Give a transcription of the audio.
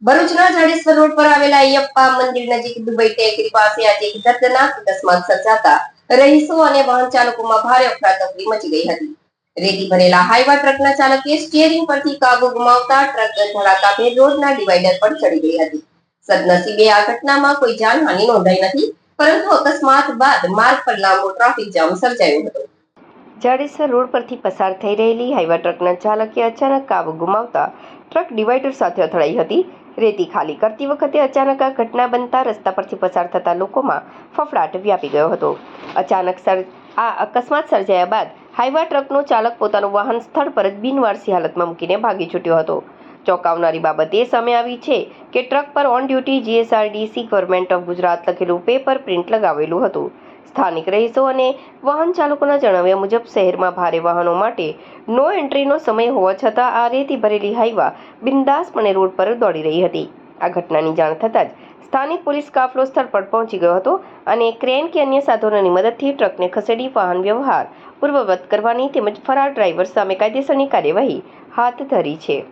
ભરૂચના જાડેશ્વર રોડ પર આવેલા અયપ્પા મંદિર નજીક દુબઈ ટેકરી પાસે આજે એક દર્દનાક અકસ્માત સર્જાતા રહીશો અને વાહન ચાલકોમાં ભારે અફરાતફરી મચી ગઈ હતી. રેતી ભરેલા હાઈવા ટ્રકના ચાલકે સ્ટીયરિંગ પરથી કાબુ ગુમાવતા ટ્રક ધડાકાભેર રોડના ડિવાઈડર પર ચડી ગઈ હતી. સદનસીબે આ ઘટનામાં કોઈ જાનહાનિ નોંધાઈ નથી, પરંતુ અકસ્માત બાદ માર્ગ પર લાંબો ટ્રાફિક જામ સર્જાયો હતો. જાડેશ્વર રોડ પરથી પસાર થઈ રહેલી હાઈવા ટ્રકના ચાલકે અચાનક કાબુ ગુમાવતા ટ્રક ડિવાઈડર સાથે અથડાઈ હતી. રેતી ખાલી કરતી વખતે અચાનક આ ઘટના બનતા રસ્તા પરથી પસાર થતા લોકોમાં ફફડાટ વ્યાપી ગયો હતો. અચાનક આ અકસ્માત સર્જાયા બાદ હાઈવા ટ્રકનો ચાલક પોતાનું વાહન સ્થળ પર જ બિનવારસી હાલતમાં મૂકીને ભાગી છૂટ્યો હતો. ચોંકાવનારી બાબત એ સામે આવી છે કે ટ્રક પર on duty GSRTC government of Gujarat લખેલું પેપર પ્રિન્ટ લગાવેલું હતું. સ્થાનિક રહીશો અને વાહન ચાલકોના જણાવ્યા મુજબ શહેરમાં ભારે વાહનો માટે નો એન્ટ્રીનો સમય હોવા છતાં આ રેતી ભરેલી હાઈવા બિન્દાસપણે રોડ પર દોડી રહી હતી. આ ઘટનાની જાણ થતાં જ સ્થાનિક પોલીસ કાફલો સ્થળ પર પહોંચી ગયો હતો અને ક્રેન કે અન્ય સાધનોની મદદથી ટ્રકને ખસેડી વાહન વ્યવહાર પૂર્વવત કરવાની તેમજ ફરાર ડ્રાઈવર સામે કાયદેસરની કાર્યવાહી હાથ ધરી છે.